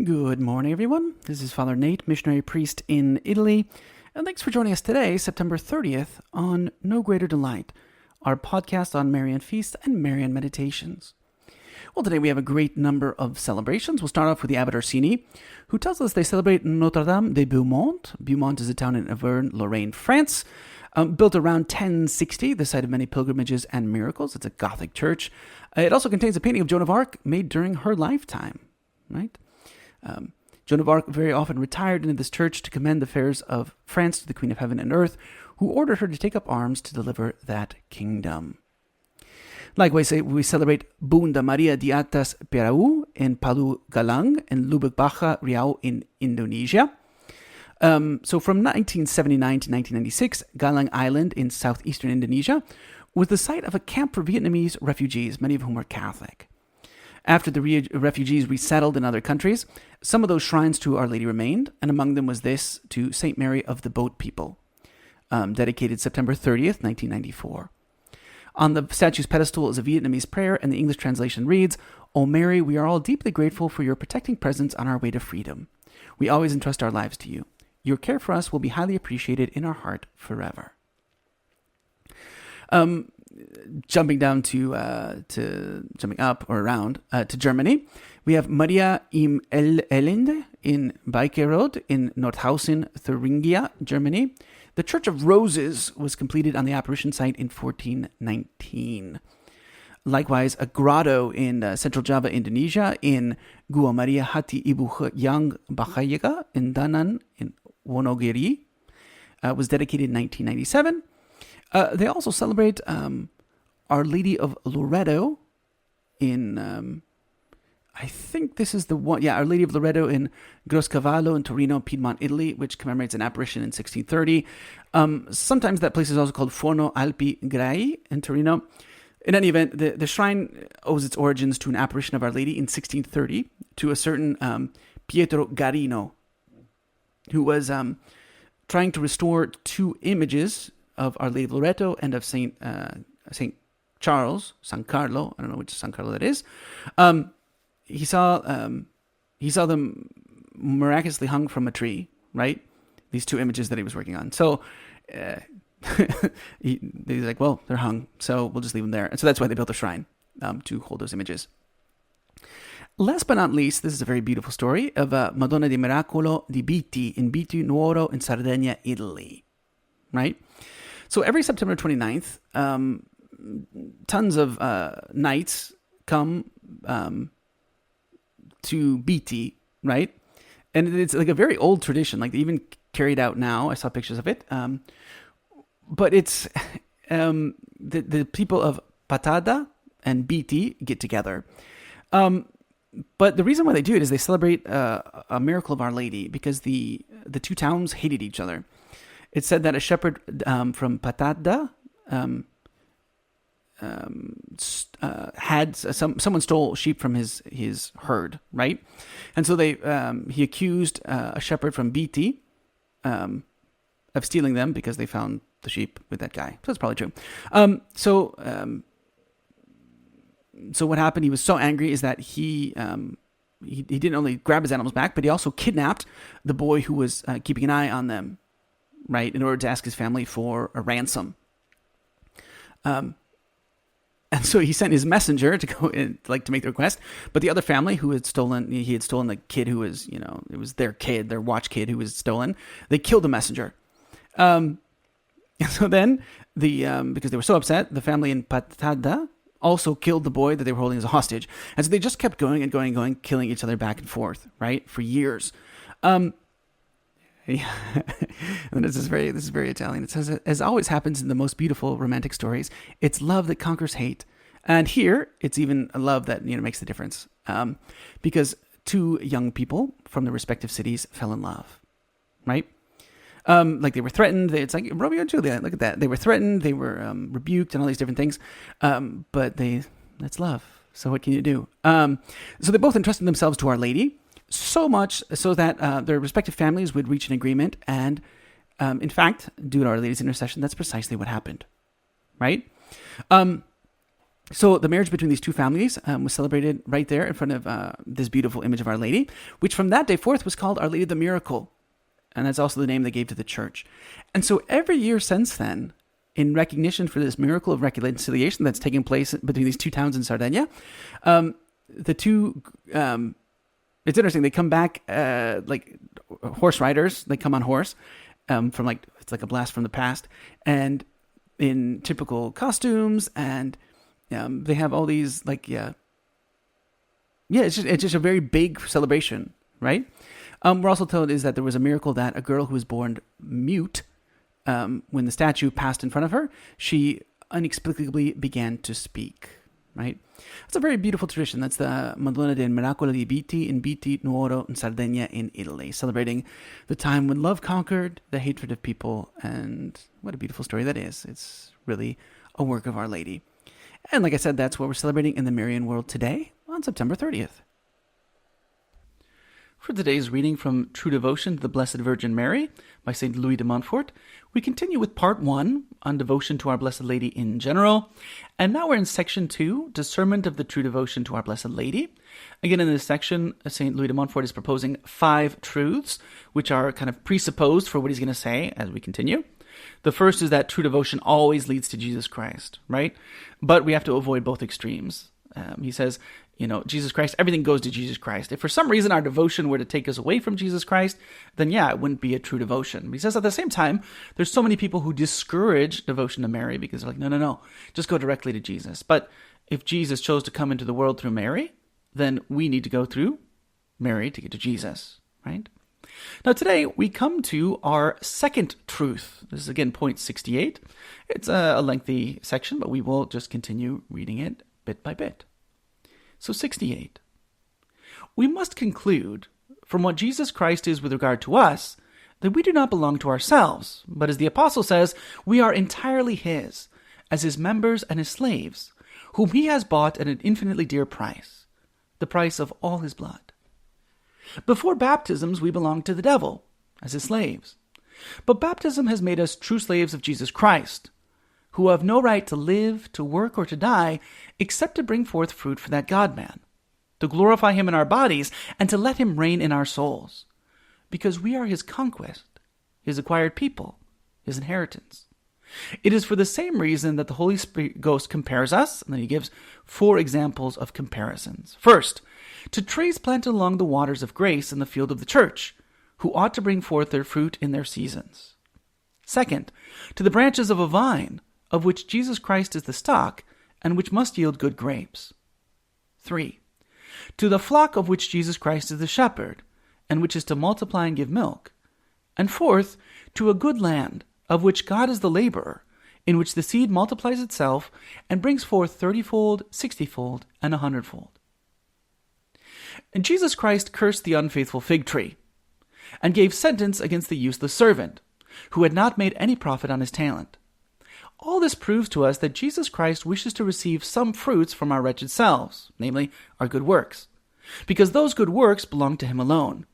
Good morning, everyone. This is Father Nate, missionary priest in Italy, and thanks for joining us today, September 30th, on No Greater Delight, our podcast on Marian feasts and Marian meditations. Well, today we have a great number of celebrations. We'll start off with the Abbot Orsini, who tells us they celebrate Notre Dame de Beaumont. Beaumont is a town in Auvergne, Lorraine, France, built around 1060, the site of many pilgrimages and miracles. It's a Gothic church. It also contains a painting of Joan of Arc made during her lifetime, right? Joan of Arc very often retired into this church to commend the affairs of France to the Queen of Heaven and Earth, who ordered her to take up arms to deliver that kingdom. Likewise, we celebrate Bunda Maria di Atas Perau in Palu Galang and Lubuk Baja Riau in Indonesia. So from 1979 to 1996, Galang Island in southeastern Indonesia was the site of a camp for Vietnamese refugees, many of whom were Catholic. After the refugees resettled in other countries, some of those shrines to Our Lady remained, and among them was this to Saint Mary of the Boat People, dedicated September 30th, 1994. On the statue's pedestal is a Vietnamese prayer, and the English translation reads, "O Mary, we are all deeply grateful for your protecting presence on our way to freedom. We always entrust our lives to you. Your care for us will be highly appreciated in our heart forever." Jumping up or around to Germany, we have Maria im Elende in Beikerode in Nordhausen, Thuringia, Germany. The Church of Roses was completed on the apparition site in 1419. Likewise, a grotto in central Java, Indonesia, in Gua Maria Hati Ibu Yang Bahayaga in Danan in Wonogiri, was dedicated in 1997. They also celebrate Our Lady of Loreto in, I think this is the one, Our Lady of Loreto in Groscavallo in Torino, Piedmont, Italy, which commemorates an apparition in 1630. Sometimes that place is also called Forno Alpi Grai in Torino. In any event, the shrine owes its origins to an apparition of Our Lady in 1630 to a certain Pietro Garino, who was trying to restore two images of Our Lady of Loreto and of Saint Charles, San Carlo. I don't know which San Carlo that is. He saw them miraculously hung from a tree, right? These two images that he was working on. So he's like, well, they're hung, so we'll just leave them there. And so that's why they built a shrine to hold those images. Last but not least, this is a very beautiful story of Madonna di Miracolo di Biti in Biti Nuoro in Sardinia, Italy, right? So every September 29th, tons of knights come to Biti, right? And it's like a very old tradition. Like they even carry it out now. I saw pictures of it. But it's the people of Patada and Biti get together. But the reason why they do it is they celebrate a miracle of Our Lady because the two towns hated each other. It said that a shepherd from Patada had someone stole sheep from his herd, right? And so he accused a shepherd from Biti of stealing them because they found the sheep with that guy. So that's probably true. So what happened? He was so angry is that he didn't only grab his animals back, but he also kidnapped the boy who was keeping an eye on them, right, in order to ask his family for a ransom. And so he sent his messenger to go in, to make the request. But the other family he had stolen the kid who was, it was their kid, their watch kid who was stolen. They killed the messenger. And so then because they were so upset, the family in Patada also killed the boy that they were holding as a hostage. And so they just kept going and going and going, killing each other back and forth, right, for years. Yeah. And this is very Italian. It says, as always happens in the most beautiful romantic stories, it's love that conquers hate. And here, it's even a love that makes the difference. Because two young people from their respective cities fell in love, right? Like they were threatened. It's like Romeo and Juliet. Look at that. They were threatened. They were rebuked and all these different things. But that's love. So what can you do? So they both entrusted themselves to Our Lady. So much so that their respective families would reach an agreement, and in fact, due to Our Lady's intercession, that's precisely what happened, right? So the marriage between these two families was celebrated right there in front of this beautiful image of Our Lady, which from that day forth was called Our Lady of the Miracle. And that's also the name they gave to the church. And so every year since then, in recognition for this miracle of reconciliation that's taking place between these two towns in Sardinia, the two, it's interesting, they come back like horse riders, they come on horse from like, it's like a blast from the past, and in typical costumes, and they have all these like, it's just a very big celebration, right? We're also told is that there was a miracle that a girl who was born mute, when the statue passed in front of her, she inexplicably began to speak, right? It's a very beautiful tradition. That's the Madonna del Miracolo di Biti in Biti Nuoro in Sardinia in Italy, celebrating the time when love conquered the hatred of people. And what a beautiful story that is. It's really a work of Our Lady. And like I said, that's what we're celebrating in the Marian world today on September 30th. For today's reading from True Devotion to the Blessed Virgin Mary by St. Louis de Montfort, we continue with part 1 on devotion to Our Blessed Lady in general. And now we're in section 2, Discernment of the True Devotion to Our Blessed Lady. Again, in this section, St. Louis de Montfort is proposing 5 truths, which are kind of presupposed for what he's going to say as we continue. The first is that true devotion always leads to Jesus Christ, right? But we have to avoid both extremes. He says, Jesus Christ, everything goes to Jesus Christ. If for some reason our devotion were to take us away from Jesus Christ, then it wouldn't be a true devotion. He says at the same time, there's so many people who discourage devotion to Mary because they're like, no, just go directly to Jesus. But if Jesus chose to come into the world through Mary, then we need to go through Mary to get to Jesus, right? Now today we come to our second truth. This is again point 68. It's a lengthy section, but we will just continue reading it bit by bit. So 68. We must conclude from what Jesus Christ is with regard to us that we do not belong to ourselves, but as the apostle says, we are entirely his, as his members and his slaves, whom he has bought at an infinitely dear price, the price of all his blood. Before baptisms, we belonged to the devil, as his slaves. But baptism has made us true slaves of Jesus Christ, who have no right to live, to work, or to die, except to bring forth fruit for that God-man, to glorify him in our bodies, and to let him reign in our souls, because we are his conquest, his acquired people, his inheritance. It is for the same reason that the Holy Ghost compares us, and then he gives 4 examples of comparisons. First, to trees planted along the waters of grace in the field of the church, who ought to bring forth their fruit in their seasons. Second, to the branches of a vine, of which Jesus Christ is the stock, and which must yield good grapes. 3. To the flock of which Jesus Christ is the shepherd, and which is to multiply and give milk. And fourth, to a good land, of which God is the laborer, in which the seed multiplies itself, and brings forth 30-fold, 60-fold, and 100-fold. And Jesus Christ cursed the unfaithful fig tree, and gave sentence against the useless servant, who had not made any profit on his talent. All this proves to us that Jesus Christ wishes to receive some fruits from our wretched selves, namely our good works, because those good works belong to him alone.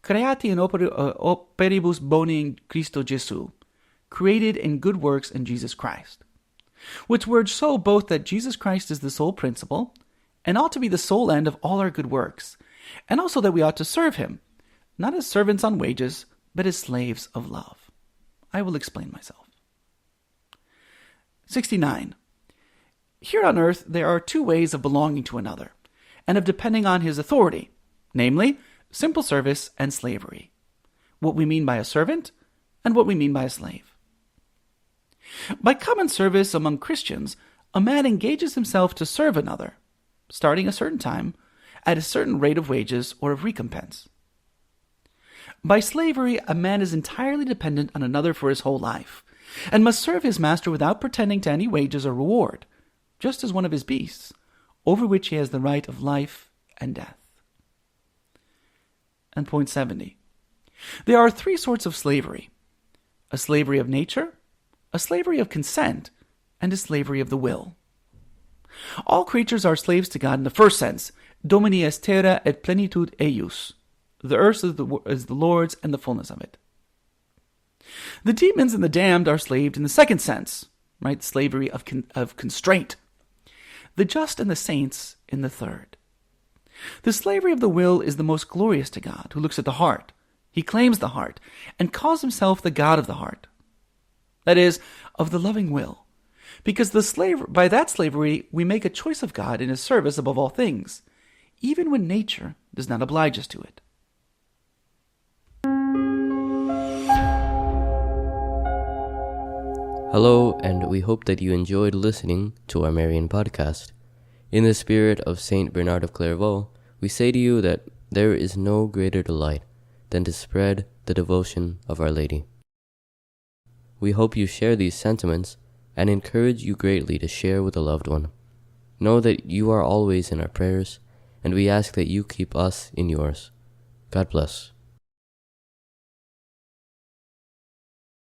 Creati in operibus boni in Christo Jesu, created in good works in Jesus Christ. Which words show both that Jesus Christ is the sole principle, and ought to be the sole end of all our good works, and also that we ought to serve him, not as servants on wages, but as slaves of love. I will explain myself. 69. Here on earth there are 2 ways of belonging to another, and of depending on his authority, namely, simple service and slavery. What we mean by a servant, and what we mean by a slave. By common service among Christians, a man engages himself to serve another, starting a certain time, at a certain rate of wages or of recompense. By slavery, a man is entirely dependent on another for his whole life, and must serve his master without pretending to any wages or reward, just as one of his beasts, over which he has the right of life and death. And point 70. There are 3 sorts of slavery: a slavery of nature, a slavery of consent, and a slavery of the will. All creatures are slaves to God in the first sense, Domini est terra et plenitude eius. The earth is the Lord's and the fullness of it. The demons and the damned are slaved in the second sense, right? Slavery of constraint. the just and the saints in the third. The slavery of the will is the most glorious to God, who looks at the heart. He claims the heart, and calls himself the God of the heart. That is, of the loving will. Because by that slavery we make a choice of God in his service above all things, even when nature does not oblige us to it. Hello, and we hope that you enjoyed listening to our Marian podcast. In the spirit of Saint Bernard of Clairvaux, we say to you that there is no greater delight than to spread the devotion of Our Lady. We hope you share these sentiments and encourage you greatly to share with a loved one. Know that you are always in our prayers, and we ask that you keep us in yours. God bless.